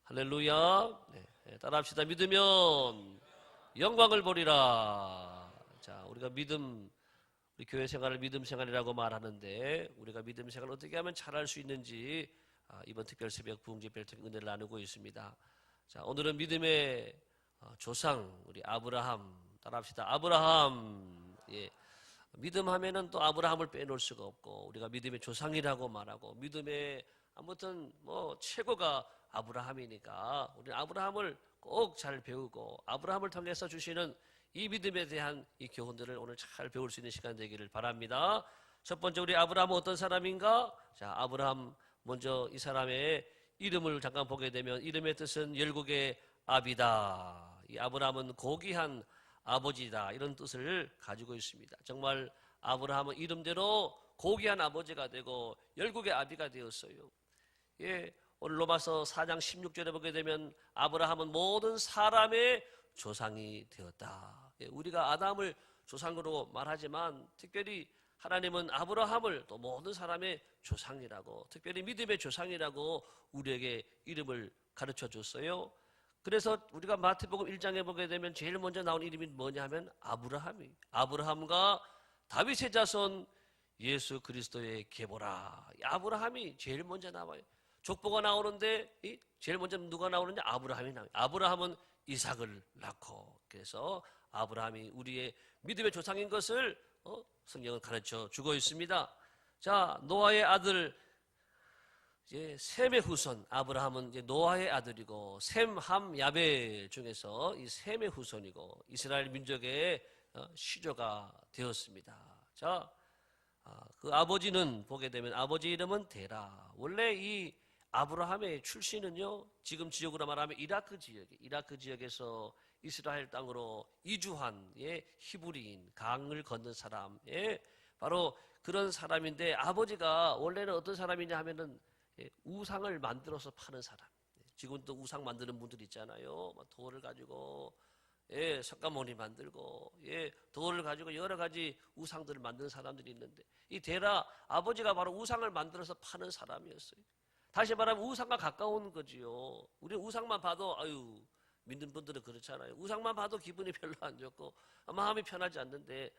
할렐루야. 네, 따라합시다. 믿으면 영광을 보리라. 자, 우리가 우리 교회 생활을 믿음 생활이라고 말하는데 우리가 믿음 생활을 어떻게 하면 잘할 수 있는지 이번 특별 새벽 부흥제별 통해 은혜를 나누고 있습니다. 자, 오늘은 믿음의 조상 우리 아브라함 따라합시다. 아브라함. 예. 믿음 하면은 또 아브라함을 빼놓을 수가 없고 우리가 믿음의 조상이라고 말하고 믿음의 아무튼 최고가 아브라함이니까 우리는 아브라함을 꼭 잘 배우고 아브라함을 통해서 주시는 이 믿음에 대한 이 교훈들을 오늘 잘 배울 수 있는 시간 되기를 바랍니다. 첫 번째 우리 아브라함은 어떤 사람인가? 자, 아브라함 먼저 이 사람의 이름을 잠깐 보게 되면 이름의 뜻은 열국의 아비다. 이 아브라함은 고귀한 아버지다 이런 뜻을 가지고 있습니다. 정말 아브라함은 이름대로 고귀한 아버지가 되고 열국의 아비가 되었어요. 예, 오늘 로마서 4장 16절에 보게 되면 아브라함은 모든 사람의 조상이 되었다. 예, 우리가 아담을 조상으로 말하지만 특별히 하나님은 아브라함을 또 모든 사람의 조상이라고 특별히 믿음의 조상이라고 우리에게 이름을 가르쳐 줬어요. 그래서 우리가 마태복음 1장에 보게 되면 제일 먼저 나온 이름이 뭐냐 하면 아브라함과 다윗의 자손 예수 그리스도의 계보라. 아브라함이 제일 먼저 나와요. 족보가 나오는데 제일 먼저 누가 나오느냐? 아브라함이 나와요. 아브라함은 이삭을 낳고 그래서 아브라함이 우리의 믿음의 조상인 것을 성경은 가르쳐 주고 있습니다. 자, 노아의 아들 이제 셈의 후손 아브라함은 이제 노아의 아들이고 셈, 함, 야베 중에서 이 셈의 후손이고 이스라엘 민족의 시조가 되었습니다. 자, 그 아버지는 보게 되면 아버지 이름은 데라. 원래 이 아브라함의 출신은요 지금 지역으로 말하면 이라크 지역에서 이스라엘 땅으로 이주한 히브리인 강을 건넌 사람 바로 그런 사람인데 아버지가 원래는 어떤 사람이냐 하면은 우상을 만들어서 파는 사람. 지금도 우상 만드는 분들 있잖아요. 돌을 가지고 석가모니 만들고 돌을 가지고 여러 가지 우상들을 만드는 사람들이 있는데 이 데라 아버지가 바로 우상을 만들어서 파는 사람이었어요. 다시 말하면 우상과 가까운 거지요. 우리 우상만 봐도 믿는 분들은 그렇잖아요. 우상만 봐도 기분이 별로 안 좋고 마음이 편하지 않는데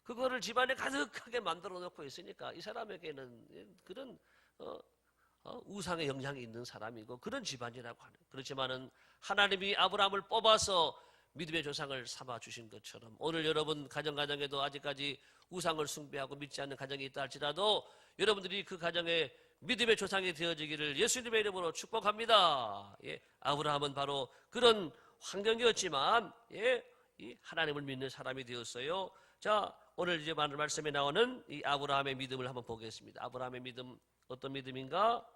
그거를 집안에 가득하게 만들어 놓고 있으니까 이 사람에게는 그런 우상의 영향이 있는 사람이고 그런 집안이라고 하는. 그렇지만은 하나님이 아브라함을 뽑아서 믿음의 조상을 삼아 주신 것처럼 오늘 여러분 가정에도 아직까지 우상을 숭배하고 믿지 않는 가정이 있다 할지라도 여러분들이 그 가정에 믿음의 조상이 되어지기를 예수님의 이름으로 축복합니다. 아브라함은 바로 그런 환경이었지만 이 하나님을 믿는 사람이 되었어요. 자, 오늘 이제 말씀에 나오는 이 아브라함의 믿음을 한번 보겠습니다. 아브라함의 믿음 어떤 믿음인가?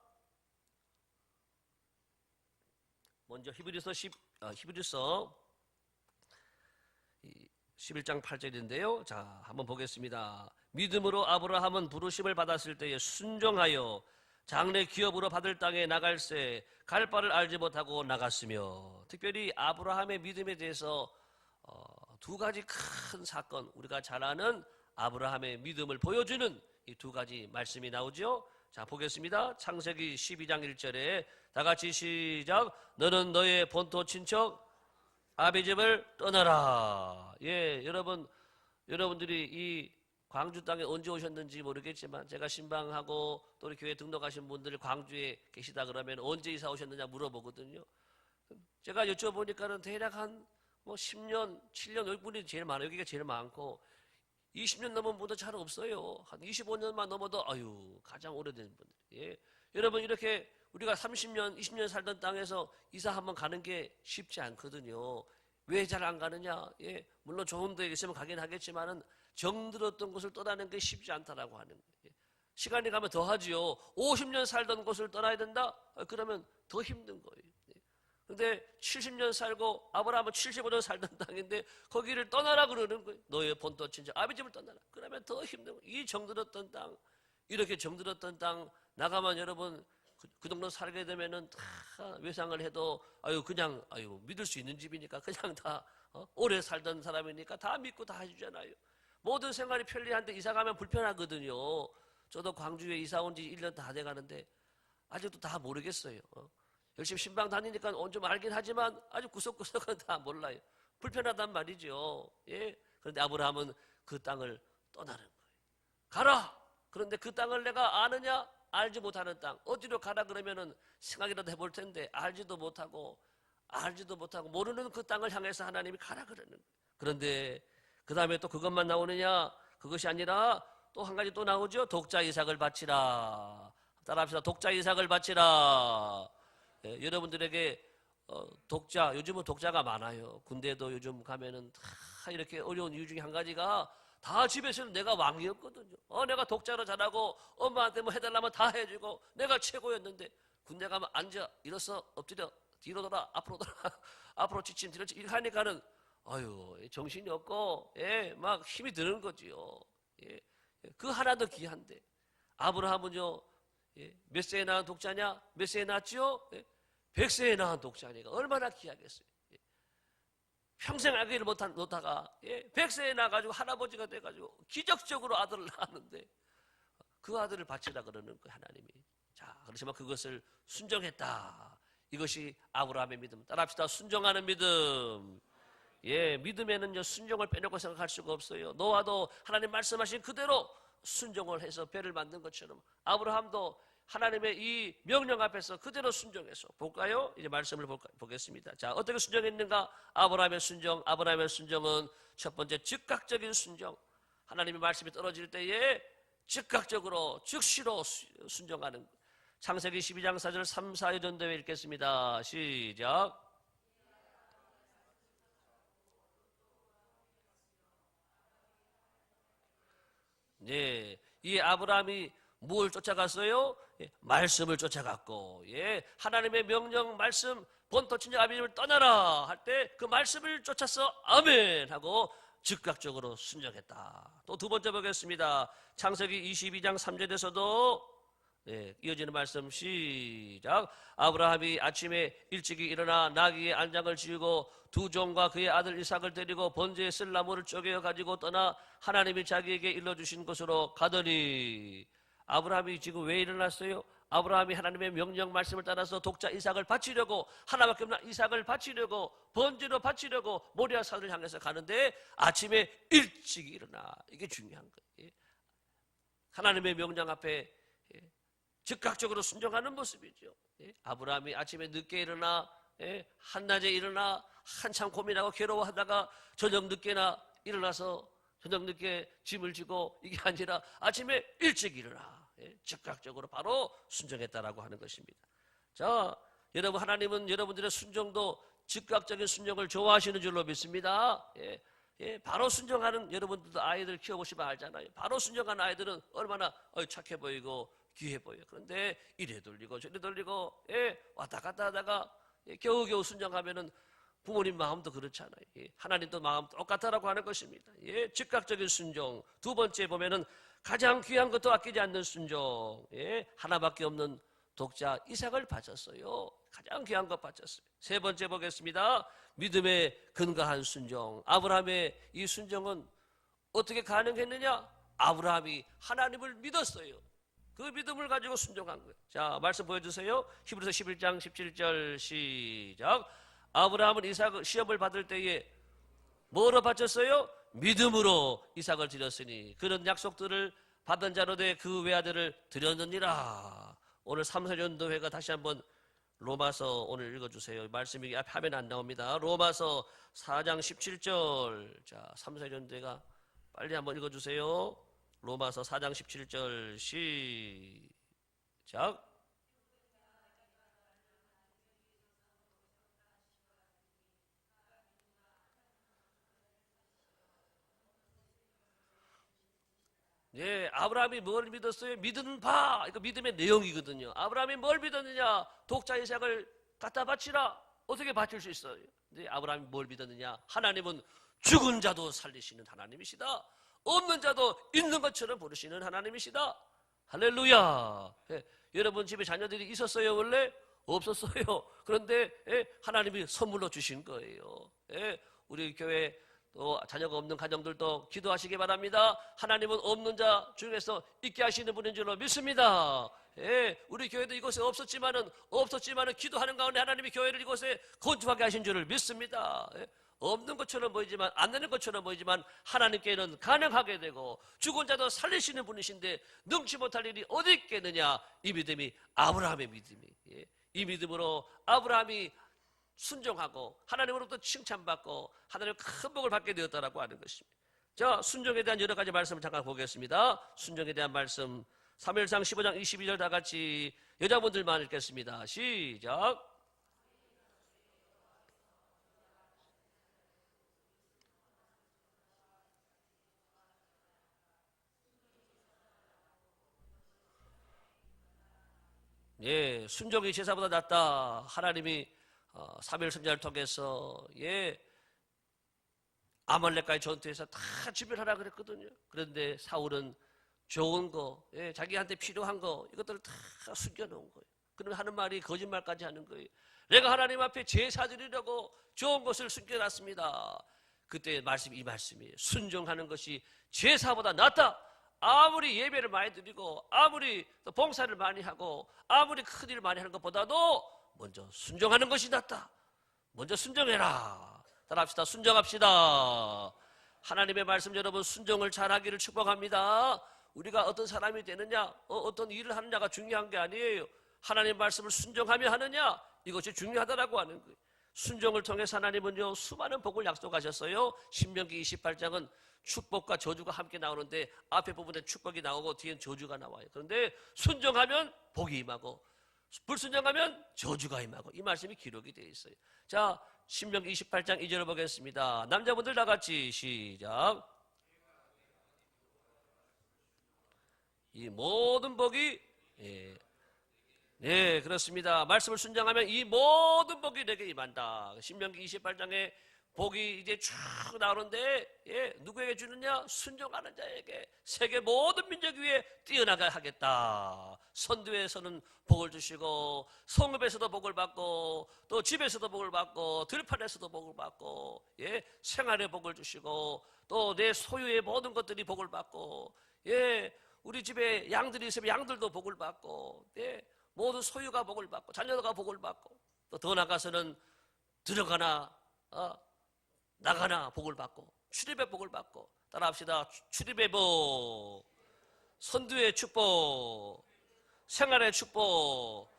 먼저 히브리서 11장 8절인데요. 자, 한번 보겠습니다. 믿음으로 아브라함은 부르심을 받았을 때에 순종하여 장래 기업으로 받을 땅에 나갈새 갈 바를 알지 못하고 나갔으며 특별히 아브라함의 믿음에 대해서 두 가지 큰 사건 우리가 잘 아는 아브라함의 믿음을 보여주는 이 두 가지 말씀이 나오죠. 자, 보겠습니다. 창세기 12장 1절에 다 같이 시작. 너는 너의 본토 친척 아비 집을 떠나라. 여러분들이 이 광주 땅에 언제 오셨는지 모르겠지만 제가 신방하고 또 우리 교회 등록하신 분들 광주에 계시다 그러면 언제 이사 오셨느냐 물어보거든요. 제가 여쭤보니까는 대략 한 10년, 7년 여기 분이 제일 많아요. 여기가 제일 많고 20년 넘은 분도 잘 없어요. 한 25년만 넘어도 가장 오래된 분들. 여러분 이렇게 우리가 30년, 20년 살던 땅에서 이사 한번 가는 게 쉽지 않거든요. 왜 잘 안 가느냐? 물론 좋은 데 있으면 가긴 하겠지만은 정들었던 곳을 떠나는 게 쉽지 않다라고 하는 거예요. 시간이 가면 더 하지요. 50년 살던 곳을 떠나야 된다? 그러면 더 힘든 거예요. 근데 70년 살고 아브라함은 75년 살던 땅인데 거기를 떠나라 그러는 거예요. 너의 본토 친척 아비 집을 떠나라. 그러면 더 힘든 거예요. 이 정들었던 땅, 이렇게 정들었던 땅 나가면 여러분 그 정도 살게 되면은 다 외상을 해도 그냥 믿을 수 있는 집이니까 그냥 다 오래 살던 사람이니까 다 믿고 다 해주잖아요. 모든 생활이 편리한데 이사 가면 불편하거든요. 저도 광주에 이사 온 지 1년 다 돼가는데 아직도 다 모르겠어요. 열심히 신방 다니니까 좀 알긴 하지만 아주 구석구석은 다 몰라요. 불편하단 말이죠. 예. 그런데 아브라함은 그 땅을 떠나는 거예요. 가라. 그런데 그 땅을 내가 아느냐? 알지 못하는 땅. 어디로 가라 그러면은 생각이라도 해볼 텐데 알지도 못하고 모르는 그 땅을 향해서 하나님이 가라 그러는 거예요. 그런데 그 다음에 또 그것만 나오느냐? 그것이 아니라 또 한 가지 또 나오죠. 독자 이삭을 바치라. 따라합시다. 독자 이삭을 바치라. 예, 여러분들에게 독자, 요즘은 독자가 많아요. 군대도 요즘 가면은 다 이렇게 어려운 이유 중에 한 가지가 다 집에서는 내가 왕이었거든요. 내가 독자로 자라고 엄마한테 뭐 해달라면 다 해주고 내가 최고였는데 군대 가면 앉아, 일어서, 엎드려, 뒤로 돌아, 앞으로 돌아, 앞으로 지침, 뒤로 지침 이렇게 하니까는 정신이 없고 막 힘이 드는 거지요. 그 하나도 귀한데 아브라함은요 몇 세에 낳은 독자냐? 몇 세에 낳았지요? 100세에 낳은 독자니까 얼마나 귀하겠어요. 평생 아기를 못 놓다가 100세에 낳아가지고 할아버지가 돼가지고 기적적으로 아들을 낳았는데 그 아들을 바치라 그러는 거예요 하나님이. 자, 그렇지만 그것을 순종했다. 이것이 아브라함의 믿음. 따라합시다. 순종하는 믿음. 믿음에는요 순종을 빼놓고 생각할 수가 없어요. 노아도 하나님 말씀하신 그대로 순종을 해서 배를 만든 것처럼 아브라함도 하나님의 이 명령 앞에서 그대로 순종해서 볼까요? 이제 말씀을 보겠습니다. 자, 어떻게 순종했는가? 아브라함의 순종은 첫 번째 즉각적인 순종. 하나님의 말씀이 떨어질 때에 즉각적으로 즉시로 순종하는. 창세기 12장 4절 3, 4여 전도에 읽겠습니다. 시작. 네, 이 아브라함이 뭘 쫓아갔어요? 말씀을 쫓아갔고, 하나님의 명령 말씀 본토 친정 아비집을 떠나라 할 때 그 말씀을 쫓아서 아멘 하고 즉각적으로 순종했다. 또 두 번째 보겠습니다. 창세기 22장 3절에서도 이어지는 말씀 시작. 아브라함이 아침에 일찍이 일어나 나귀의 안장을 지우고 두 종과 그의 아들 이삭을 데리고 번제에 쓸 나무를 쪼개어 가지고 떠나 하나님이 자기에게 일러주신 곳으로 가더니. 아브라함이 지금 왜 일어났어요? 아브라함이 하나님의 명령 말씀을 따라서 독자 이삭을 바치려고, 하나밖에 없는 이삭을 바치려고, 번제로 바치려고 모리아 산을 향해서 가는데 아침에 일찍 일어나. 이게 중요한 거예요. 하나님의 명령 앞에 즉각적으로 순종하는 모습이죠. 아브라함이 아침에 늦게 일어나, 한낮에 일어나 한참 고민하고 괴로워하다가 저녁 늦게나 일어나서 저녁 늦게 짐을 지고 이게 아니라 아침에 일찍 일어나 즉각적으로 바로 순종했다라고 하는 것입니다. 자, 여러분, 하나님은 여러분들의 순종도 즉각적인 순종을 좋아하시는 줄로 믿습니다. 바로 순종하는 여러분들도 아이들 키워보시면 알잖아요. 바로 순종하는 아이들은 얼마나 착해 보이고 귀해 보여요. 그런데 이래 돌리고 저래 돌리고 왔다 갔다 하다가 겨우겨우 순종하면은 부모님 마음도 그렇잖아요. 하나님도 마음 똑같다라고 하는 것입니다. 즉각적인 순종. 두 번째 보면은 가장 귀한 것도 아끼지 않는 순종. 하나밖에 없는 독자 이삭을 바쳤어요. 가장 귀한 것 바쳤어요. 세 번째 보겠습니다. 믿음에 근거한 순종. 아브라함의 이 순종은 어떻게 가능했느냐? 아브라함이 하나님을 믿었어요. 그 믿음을 가지고 순종한 거예요. 자, 말씀 보여주세요. 히브리서 11장 17절 시작. 아브라함은 이삭 시험을 받을 때에 뭐로 바쳤어요? 믿음으로 이삭을 드렸으니 그런 약속들을 받은 자로 돼 그 외아들을 드렸느니라. 오늘 3사전도회가 다시 한번 로마서 오늘 읽어주세요. 말씀이 앞에 화면 안 나옵니다. 로마서 4장 17절. 자, 3사전도회가 빨리 한번 읽어주세요. 로마서 4장 17절 시작. 아브라함이 뭘 믿었어요? 믿은 바. 이거 믿음의 내용이거든요. 아브라함이 뭘 믿었느냐? 독자 이삭을 갖다 바치라. 어떻게 바칠 수 있어요? 근데 아브라함이 뭘 믿었느냐? 하나님은 죽은 자도 살리시는 하나님이시다. 없는 자도 있는 것처럼 부르시는 하나님이시다. 할렐루야. 여러분 집에 자녀들이 있었어요? 원래? 없었어요. 그런데 하나님이 선물로 주신 거예요. 우리 교회 또 자녀가 없는 가정들도 기도하시기 바랍니다. 하나님은 없는 자 중에서 있게 하시는 분인 줄로 믿습니다. 예, 우리 교회도 이곳에 없었지만은 기도하는 가운데 하나님이 교회를 이곳에 건축하게 하신 줄을 믿습니다. 예, 없는 것처럼 보이지만, 안 되는 것처럼 보이지만 하나님께는 가능하게 되고 죽은 자도 살리시는 분이신데 능치 못할 일이 어디 있겠느냐. 이 믿음이 아브라함의 믿음이, 예, 이 믿음으로 아브라함이 순종하고 하나님으로부터 칭찬받고 하나님의 큰 복을 받게 되었다라고 하는 것입니다. 자, 순종에 대한 여러 가지 말씀을 잠깐 보겠습니다. 순종에 대한 말씀 사무엘상 15장 22절 다 같이 여자분들만 읽겠습니다. 시작. 예, 순종이 제사보다 낫다. 하나님이 사무엘 선지자를 통해서, 예, 아말렉과의 전투에서 다 지멸하라 그랬거든요. 그런데 사울은 좋은 거, 예, 자기한테 필요한 거, 이것들을 다 숨겨놓은 거예요. 그러면 하는 말이 거짓말까지 하는 거예요. 내가 하나님 앞에 제사 드리려고 좋은 것을 숨겨놨습니다. 그때 말씀이 이 말씀이에요. 순종하는 것이 제사보다 낫다. 아무리 예배를 많이 드리고 아무리 봉사를 많이 하고 아무리 큰 일을 많이 하는 것보다도 먼저 순종하는 것이 낫다. 먼저 순종해라. 따라합시다. 순종합시다. 하나님의 말씀, 여러분 순종을 잘하기를 축복합니다. 우리가 어떤 사람이 되느냐, 어떤 일을 하느냐가 중요한 게 아니에요. 하나님 말씀을 순종하며 하느냐, 이것이 중요하다라고 하는 거예요. 순종을 통해서 하나님은요 수많은 복을 약속하셨어요. 신명기 28장은 축복과 저주가 함께 나오는데 앞에 부분에 축복이 나오고 뒤엔 저주가 나와요. 그런데 순종하면 복이 임하고 불순종하면 저주가 임하고, 이 말씀이 기록이 되어 있어요. 자, 신명기 28장 2절을 보겠습니다. 남자분들 다 같이 시작. 이 모든 복이, 예, 네, 그렇습니다. 말씀을 순종하면 이 모든 복이 내게 임한다. 신명기 28장에 복이 이제 쭉 나오는데, 예, 누구에게 주느냐? 순종하는 자에게. 세계 모든 민족 위에 뛰어나게 하겠다. 선두에서는 복을 주시고 성읍에서도 복을 받고 또 집에서도 복을 받고 들판에서도 복을 받고, 예, 생활에 복을 주시고 또 내 소유의 모든 것들이 복을 받고, 예, 우리 집에 양들이 있으면 양들도 복을 받고, 예, 모든 소유가 복을 받고 자녀가 복을 받고 또 더 나가서는 들어가나 나가나 복을 받고 출입의 복을 받고, 따라합시다. 출입의 복, 선두의 축복, 생활의 축복,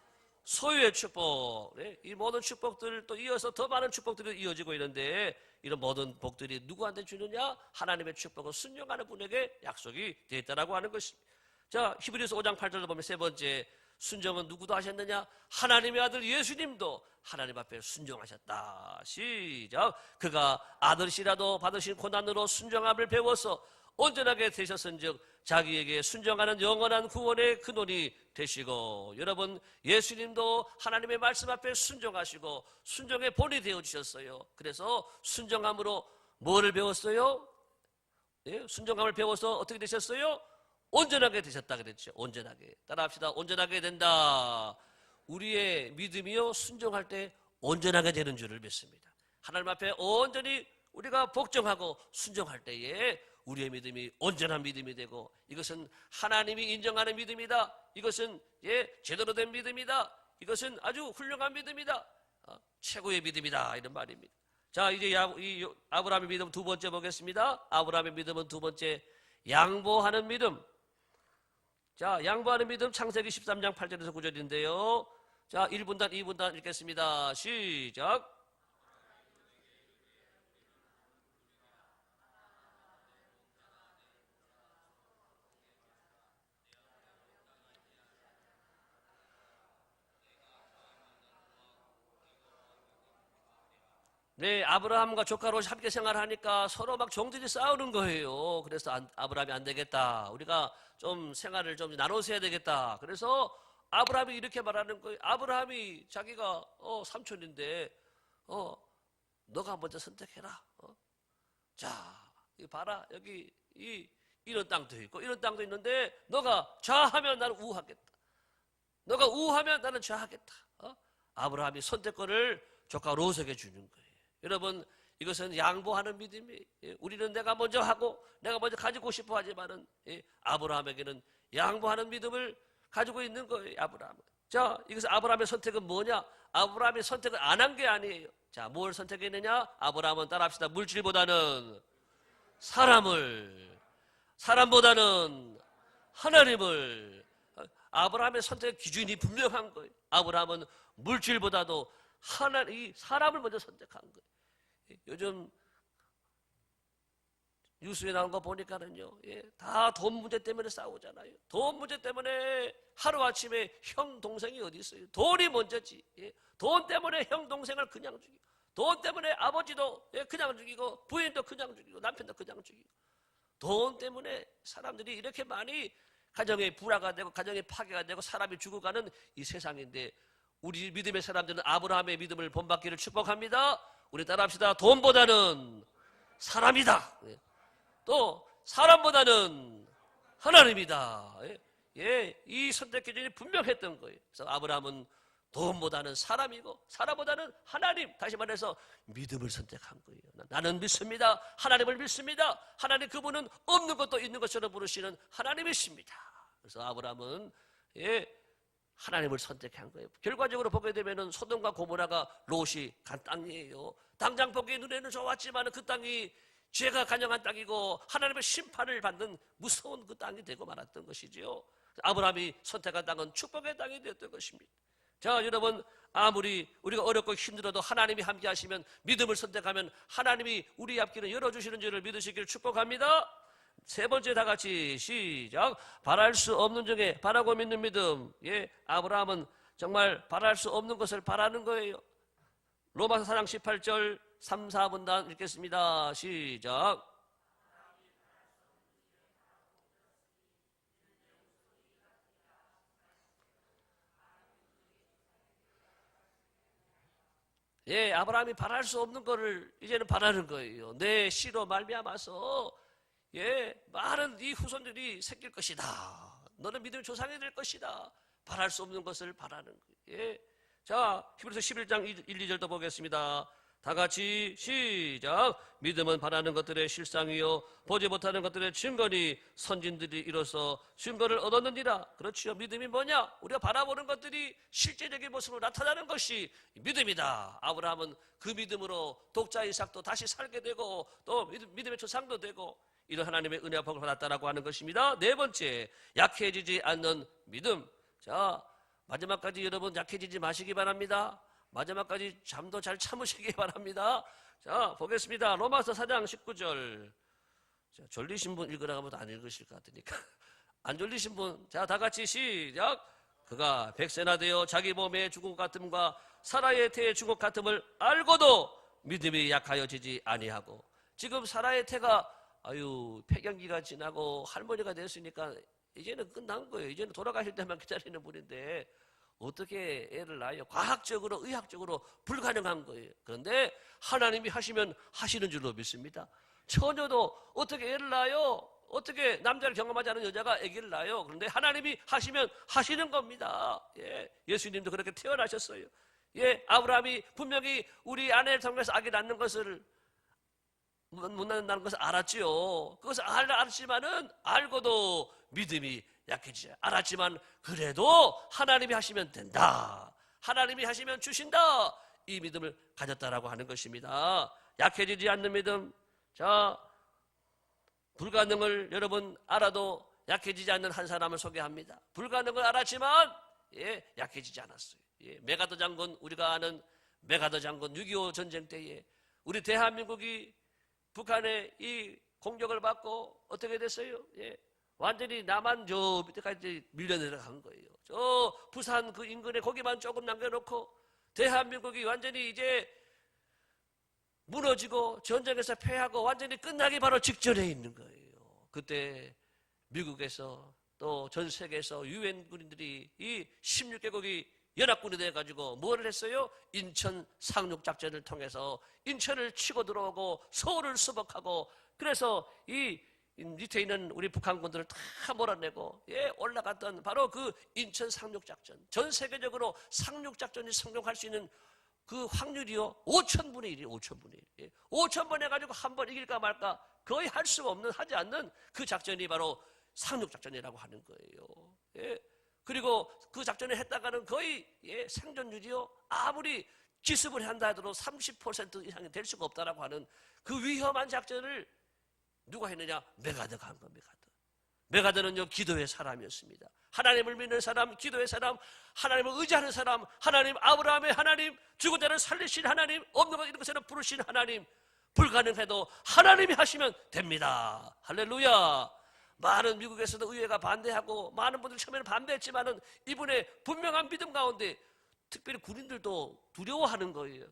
소유의 축복, 네? 이 모든 축복들 또 이어서 더 많은 축복들이 이어지고 있는데 이런 모든 복들이 누구한테 주느냐? 하나님의 축복을 순종하는 분에게 약속이 되어 있다라고 하는 것입니다. 자, 히브리서 5장 8절을 보면 세 번째, 순종은 누구도 하셨느냐? 하나님의 아들 예수님도 하나님 앞에 순종하셨다. 시작. 그가 아들이라도 받으신 고난으로 순종함을 배워서 온전하게 되셨은즉 자기에게 순종하는 영원한 구원의 근원이 되시고, 여러분 예수님도 하나님의 말씀 앞에 순종하시고 순종의 본이 되어주셨어요. 그래서 순종함으로 뭐를 배웠어요? 예? 순종함을 배워서 어떻게 되셨어요? 온전하게 되셨다 그랬죠. 온전하게. 따라합시다. 온전하게 된다. 우리의 믿음이요 순종할 때 온전하게 되는 줄을 믿습니다. 하나님 앞에 온전히 우리가 복종하고 순종할 때에 우리의 믿음이 온전한 믿음이 되고, 이것은 하나님이 인정하는 믿음이다. 이것은, 예, 제대로 된 믿음이다. 이것은 아주 훌륭한 믿음이다. 최고의 믿음이다. 이런 말입니다. 자, 이제 이 아브라함의 믿음 두 번째 보겠습니다. 아브라함의 믿음은 두 번째, 양보하는 믿음. 자, 양보하는 믿음 창세기 13장 8절에서 9절인데요. 자, 1분단, 2분단 읽겠습니다. 시작. 네, 아브라함과 조카 롯이 함께 생활하니까 서로 막 종들이 싸우는 거예요. 그래서 아브라함이 안 되겠다. 우리가 좀 생활을 좀 나눠서 해야 되겠다. 그래서 아브라함이 이렇게 말하는 거예요. 아브라함이 자기가 삼촌인데 너가 먼저 선택해라. 자, 이 봐라. 여기 이런 땅도 있고 이런 땅도 있는데 너가 좌하면 나는 우하겠다. 너가 우하면 나는 좌하겠다. 아브라함이 선택권을 조카 롯에게 주는 거예요. 여러분, 이것은 양보하는 믿음이에요. 예, 우리는 내가 먼저 하고 내가 먼저 가지고 싶어 하지만은 예, 아브라함에게는 양보하는 믿음을 가지고 있는 거예요. 아브라함은. 자, 이것은 아브라함의 선택은 뭐냐? 아브라함의 선택은 안 한 게 아니에요. 자, 뭘 선택했느냐? 아브라함은 따라합시다. 물질보다는 사람보다는 하나님을. 아브라함의 선택 기준이 분명한 거예요. 아브라함은 물질보다도 사람을 먼저 선택한 거예요. 요즘 뉴스에 나온 거 보니까는요, 예, 다 돈 문제 때문에 싸우잖아요. 돈 문제 때문에 하루아침에 형, 동생이 어디 있어요? 돈이 먼저지. 예, 돈 때문에 형, 동생을 그냥 죽이고, 돈 때문에 아버지도 예, 그냥 죽이고, 부인도 그냥 죽이고, 남편도 그냥 죽이고. 돈 때문에 사람들이 이렇게 많이 가정의 불화가 되고, 가정의 파괴가 되고, 사람이 죽어가는 이 세상인데, 우리 믿음의 사람들은 아브라함의 믿음을 본받기를 축복합니다. 우리 따라합시다. 돈보다는 사람이다. 예. 또 사람보다는 하나님이다. 예, 이 선택 기준이 분명했던 거예요. 그래서 아브라함은 돈보다는 사람이고 사람보다는 하나님, 다시 말해서 믿음을 선택한 거예요. 나는 믿습니다. 하나님을 믿습니다. 하나님, 그분은 없는 것도 있는 것처럼 부르시는 하나님이십니다. 그래서 아브라함은 예, 하나님을 선택한 거예요. 결과적으로 보게 되면은 소돔과 고모라가 롯이 간 땅이에요. 당장 보기에 눈에는 좋았지만 그 땅이 죄가 간영한 땅이고 하나님의 심판을 받는 무서운 그 땅이 되고 말았던 것이지요. 아브라함이 선택한 땅은 축복의 땅이 되었던 것입니다. 자, 여러분, 아무리 우리가 어렵고 힘들어도 하나님이 함께 하시면, 믿음을 선택하면 하나님이 우리 앞길을 열어주시는 줄을 믿으시기를 축복합니다. 세 번째, 다 같이 시작. 바랄 수 없는 중에 바라고 믿는 믿음. 예, 아브라함은 정말 바랄 수 없는 것을 바라는 거예요. 로마서 4장 18절 3, 4분단 읽겠습니다. 시작. 예, 아브라함이 바랄 수 없는 거를 이제는 바라는 거예요. 내 씨로 말미암아서 예, 많은 네 후손들이 생길 것이다. 너는 믿음의 조상이 될 것이다. 바랄 수 없는 것을 바라는 거예요. 예. 자, 히브리서 11장 1, 2절도 보겠습니다. 다 같이 시작. 믿음은 바라는 것들의 실상이요 보지 못하는 것들의 증거니 선진들이 이로써 증거를 얻었느니라. 그렇지요. 믿음이 뭐냐? 우리가 바라보는 것들이 실제적인 모습으로 나타나는 것이 믿음이다. 아브라함은 그 믿음으로 독자 이삭도 다시 살게 되고 또 믿음의 조상도 되고 이런 하나님의 은혜와 복을 받았다라고 하는 것입니다. 네 번째, 약해지지 않는 믿음. 자, 마지막까지 여러분 약해지지 마시기 바랍니다. 마지막까지 잠도 잘 참으시기 바랍니다. 자, 보겠습니다. 로마서 4장 19절. 자, 졸리신 분 읽으라고 하면 안 읽으실 것 같으니까. 안 졸리신 분, 자, 다 같이 시작. 그가 백세나 되어 자기 몸에 죽은 것 같음과 사라의 태의 죽은 것 같음을 알고도 믿음이 약하여지지 아니하고. 지금 사라의 태가 폐경기가 지나고 할머니가 됐으니까 이제는 끝난 거예요. 이제는 돌아가실 때만 기다리는 분인데 어떻게 애를 낳아요? 과학적으로, 의학적으로 불가능한 거예요. 그런데 하나님이 하시면 하시는 줄로 믿습니다. 처녀도 어떻게 애를 낳아요? 어떻게 남자를 경험하지 않은 여자가 아기를 낳아요? 그런데 하나님이 하시면 하시는 겁니다. 예, 예수님도 그렇게 태어나셨어요. 예, 아브라함이 분명히 우리 아내를 통해서 아기 낳는 것을 못 낳는다는 것을 알았지요. 그것을 알았지만은 알고도 믿음이 약해지지 알았지만 그래도 하나님이 하시면 된다. 하나님이 하시면 주신다. 이 믿음을 가졌다라고 하는 것입니다. 약해지지 않는 믿음. 자, 불가능을 여러분 알아도 약해지지 않는 한 사람을 소개합니다. 불가능을 알았지만 예, 약해지지 않았어요. 예, 메가더 장군, 우리가 아는 메가더 장군 6.25 전쟁 때에 우리 대한민국이 북한의 이 공격을 받고 어떻게 됐어요? 예, 완전히 남한 저 밑에까지 밀려 내려간 거예요. 저 부산 그 인근에 거기만 조금 남겨놓고 대한민국이 완전히 이제 무너지고 전쟁에서 패하고 완전히 끝나기 바로 직전에 있는 거예요. 그때 미국에서 또 전 세계에서 유엔 군인들이 이 16개국이 연합군이 돼가지고 뭐를 했어요? 인천 상륙작전을 통해서 인천을 치고 들어오고 서울을 수복하고 그래서 이 밑에 있는 우리 북한군들을 다 몰아내고 예, 올라갔던 바로 그 인천 상륙작전. 전 세계적으로 상륙작전이 성공할 수 있는 그 확률이요 5,000분의 1이에요. 5,000분의 1. 5,000번 해가지고 한 번 이길까 말까 거의 할 수가 없는, 하지 않는 그 작전이 바로 상륙작전이라고 하는 거예요. 예. 그리고 그 작전을 했다가는 거의 생존율이요 아무리 기습을 한다 하더라도 30% 이상이 될 수가 없다라고 하는 그 위험한 작전을 누가 했느냐? 메가드가 한 겁니다. 메가드는요 기도의 사람이었습니다. 하나님을 믿는 사람, 기도의 사람, 하나님을 의지하는 사람, 하나님, 아브라함의 하나님, 죽은 자를 살리신 하나님, 없는 것 있는 것에는 부르신 하나님, 불가능해도 하나님이 하시면 됩니다. 할렐루야. 많은 미국에서도 의회가 반대하고 많은 분들이 처음에는 반대했지만은 이분의 분명한 믿음 가운데 특별히 군인들도 두려워하는 거예요.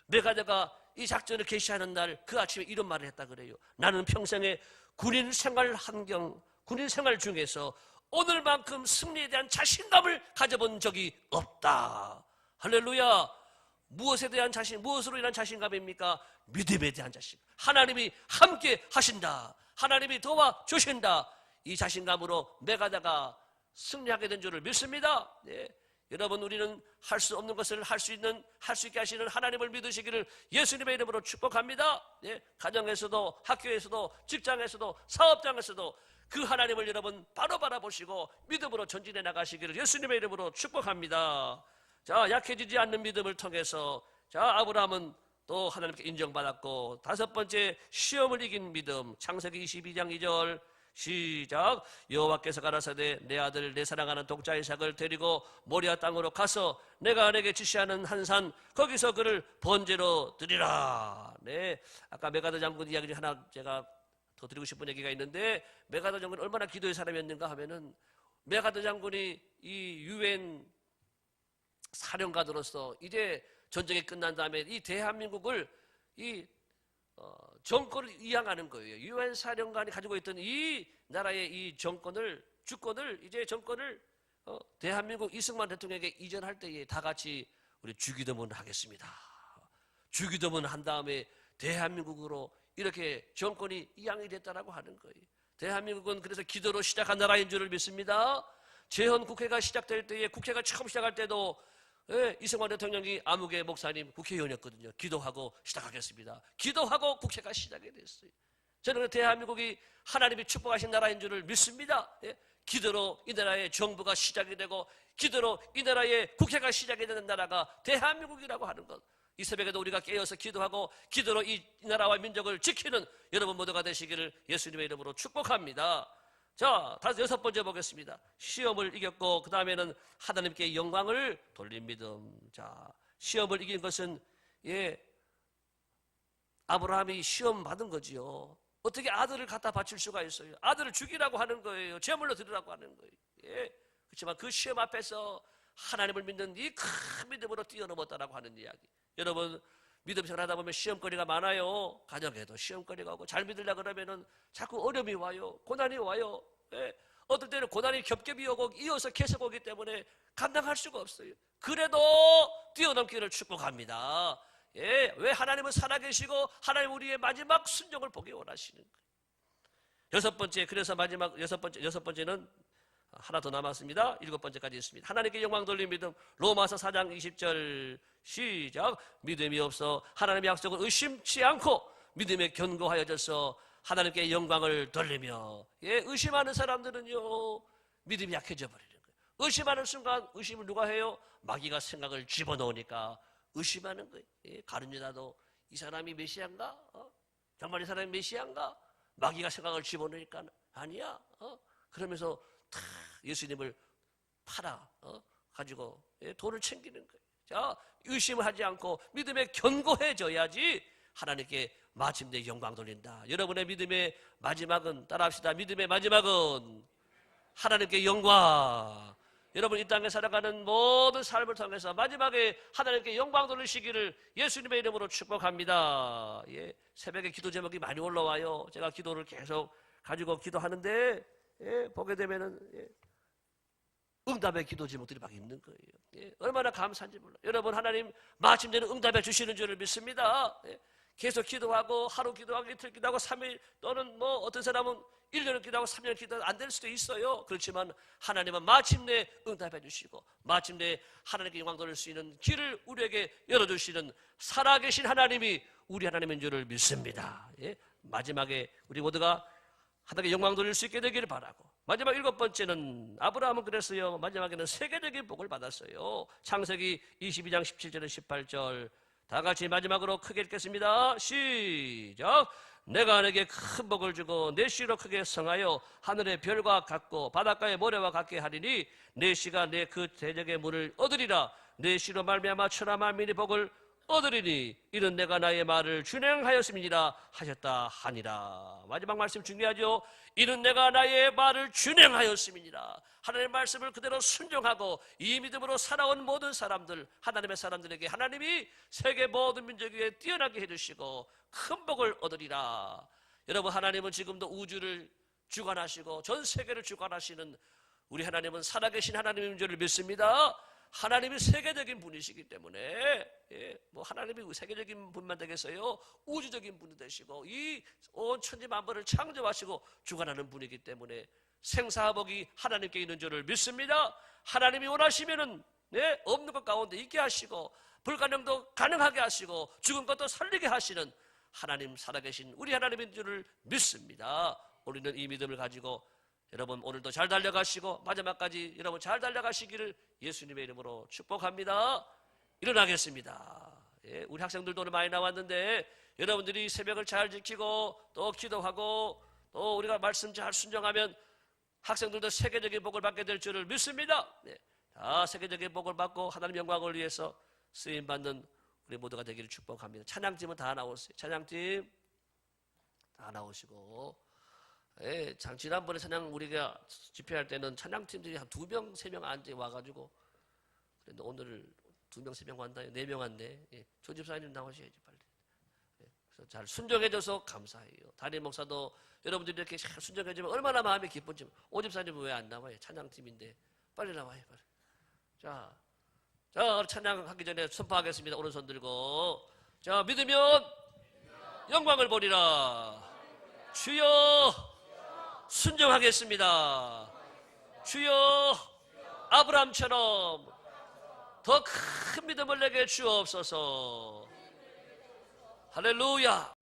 메가드가 이 작전을 개시하는 날 그 아침에 이런 말을 했다 그래요. 나는 평생에 군인 생활 환경, 군인 생활 중에서 오늘만큼 승리에 대한 자신감을 가져본 적이 없다. 할렐루야. 무엇에 대한 자신, 무엇으로 인한 자신감입니까? 믿음에 대한 자신. 하나님이 함께 하신다. 하나님이 도와주신다. 이 자신감으로 메가드가 승리하게 된 줄을 믿습니다. 네. 여러분, 우리는 할 수 없는 것을 할 수 있게 하시는 하나님을 믿으시기를 예수님의 이름으로 축복합니다. 예, 가정에서도, 학교에서도, 직장에서도, 사업장에서도 그 하나님을 여러분 바로 바라보시고 믿음으로 전진해 나가시기를 예수님의 이름으로 축복합니다. 자, 약해지지 않는 믿음을 통해서 아브라함은 또 하나님께 인정받았고, 다섯 번째 시험을 이긴 믿음. 창세기 22장 2절 시작. 여호와께서 가라사대 내 아들 내 사랑하는 독자 이삭을 데리고 모리아 땅으로 가서 내가 내게 지시하는 한 산 거기서 그를 번제로 드리라. 네, 아까 메가드 장군 이야기 중 하나 제가 더 드리고 싶은 얘기가 있는데, 메가드 장군이 얼마나 기도의 사람이었는가 하면은 메가드 장군이 이 유엔 사령관으로서 이제 전쟁이 끝난 다음에 이 대한민국을 정권을 이양하는 거예요. 유엔 사령관이 가지고 있던 이 나라의 이 주권을 대한민국 이승만 대통령에게 이전할 때에 다 같이 우리 주기도문을 하겠습니다. 주기도문을 한 다음에 대한민국으로 이렇게 정권이 이양이 됐다라고 하는 거예요. 대한민국은 그래서 기도로 시작한 나라인 줄을 믿습니다. 재헌 국회가 시작될 때에, 국회가 처음 시작할 때도 이승만 대통령이 아무개 목사님 국회의원이었거든요. 기도하고 시작하겠습니다. 기도하고 국회가 시작이 됐어요. 저는 대한민국이 하나님이 축복하신 나라인 줄을 믿습니다. 기도로 이 나라의 정부가 시작이 되고, 기도로 이 나라의 국회가 시작이 되는 나라가 대한민국이라고 하는 것. 이 새벽에도 우리가 깨어서 기도하고 기도로 이 나라와 민족을 지키는 여러분 모두가 되시기를 예수님의 이름으로 축복합니다. 자, 다시 여섯 번째 보겠습니다. 시험을 이겼고 그 다음에는 하나님께 영광을 돌린 믿음. 자, 시험을 이긴 것은 아브라함이 시험 받은 거지요. 어떻게 아들을 갖다 바칠 수가 있어요? 아들을 죽이라고 하는 거예요. 제물로 드리라고 하는 거예요. 그렇지만 그 시험 앞에서 하나님을 믿는 이 큰 믿음으로 뛰어넘었다라고 하는 이야기. 여러분, 믿음 생활하다 보면 시험거리가 많아요. 가정에도 시험거리가 오고, 잘 믿으려고 그러면은 자꾸 어려움이 와요. 고난이 와요. 어떨 때는 고난이 겹겹이 오고 이어서 계속 오기 때문에 감당할 수가 없어요. 그래도 뛰어넘기를 축복합니다. 왜? 하나님은 살아계시고 하나님 우리의 마지막 순종을 보기 원하시는 거예요. 여섯 번째, 그래서 마지막 여섯 번째는 하나 더 남았습니다. 일곱 번째까지 있습니다. 하나님께 영광 돌린 믿음. 로마서 4장 20절 시작. 믿음이 없어 하나님의 약속을 의심치 않고 믿음에 견고하여져서 하나님께 영광을 돌리며. 의심하는 사람들은요 믿음이 약해져 버리는 거예요. 의심하는 순간 의심을 누가 해요? 마귀가 생각을 집어넣으니까 의심하는 거예요. 가룟유다도 이 사람이 메시아인가? 정말 이 사람이 메시아인가? 마귀가 생각을 집어넣으니까 아니야. 그러면서 다 예수님을 팔아 가지고 돈을 챙기는 거예요. 자, 의심을 하지 않고 믿음에 견고해져야지 하나님께 마침내 영광 돌린다. 여러분의 믿음의 마지막은, 따라합시다. 믿음의 마지막은 하나님께 영광. 여러분, 이 땅에 살아가는 모든 삶을 통해서 마지막에 하나님께 영광 돌리시기를 예수님의 이름으로 축복합니다. 새벽에 기도 제목이 많이 올라와요. 제가 기도를 계속 가지고 기도하는데 보게 되면은 응답의 기도 제목들이 막 있는 거예요. 얼마나 감사한지 몰라요. 여러분, 하나님 마침내는 응답해 주시는 줄을 믿습니다. 계속 기도하고 하루 기도하고 이틀 기도하고 3일 또는 뭐 어떤 사람은 1년을 기도하고 3년 기도하고 안 될 수도 있어요. 그렇지만 하나님은 마침내 응답해 주시고 마침내 하나님께 영광 돌릴 수 있는 길을 우리에게 열어주시는 살아계신 하나님이 우리 하나님인 줄을 믿습니다. 예? 마지막에 우리 모두가 하나님께 영광 돌릴 수 있게 되기를 바라고, 마지막 7번째는 아브라함은 그랬어요. 마지막에는 세계적인 복을 받았어요. 창세기 22장 17절에 18절 다 같이 마지막으로 크게 읽겠습니다. 시작. 내가 너에게 큰 복을 주고 내 씨로 크게 성하여 하늘의 별과 같고 바닷가의 모래와 같게 하리니 내 씨가 내 그 대적의 문을 얻으리라. 내 씨로 말미암아 천하 만민의 복을 얻으리니 이는 내가 나의 말을 준행하였음이니라 하셨다 하니라. 마지막 말씀 중요하죠. 이는 내가 나의 말을 준행하였음이니라. 하나님의 말씀을 그대로 순종하고 이 믿음으로 살아온 모든 사람들, 하나님의 사람들에게 하나님이 세계 모든 민족 위에 뛰어나게 해주시고 큰 복을 얻으리라. 여러분, 하나님은 지금도 우주를 주관하시고 전 세계를 주관하시는 우리 하나님은 살아계신 하나님인 줄 믿습니다. 하나님이 세계적인 분이시기 때문에 뭐 하나님이 세계적인 분만 되겠어요? 우주적인 분이 되시고 이 온 천지 만물을 창조하시고 주관하는 분이기 때문에 생사복이 하나님께 있는 줄을 믿습니다. 하나님이 원하시면은 없는 것 가운데 있게 하시고 불가능도 가능하게 하시고 죽은 것도 살리게 하시는 하나님, 살아계신 우리 하나님인 줄을 믿습니다. 우리는 이 믿음을 가지고 여러분 오늘도 잘 달려가시고 마지막까지 여러분 잘 달려가시기를 예수님의 이름으로 축복합니다. 일어나겠습니다. 우리 학생들도 오늘 많이 나왔는데 여러분들이 새벽을 잘 지키고 또 기도하고 또 우리가 말씀 잘 순종하면 학생들도 세계적인 복을 받게 될 줄을 믿습니다. 다 세계적인 복을 받고 하나님 영광을 위해서 쓰임받는 우리 모두가 되기를 축복합니다. 찬양팀은 다 나오세요. 찬양팀 다 나오시고, 지난번에 찬양 우리가 집회할 때는 찬양팀들이 한 2명, 3명 앉아 와가지고, 그런데 오늘 2명, 3명 왔나요? 4명 왔네. 조 집사님 나오셔야지 빨리. 그래서 잘 순종해줘서 감사해요. 담임 목사도 여러분들이 이렇게 잘 순종해주면 얼마나 마음이 기쁜지. 오 집사님은 왜 안 나와요? 찬양팀인데 빨리 나와요, 빨리. 자, 찬양하기 전에 선포하겠습니다. 오른손 들고. 자, 믿으면 영광을 보리라. 주여 순종하겠습니다. 주여 아브라함처럼 더 큰 믿음을 내게 주옵소서. 할렐루야.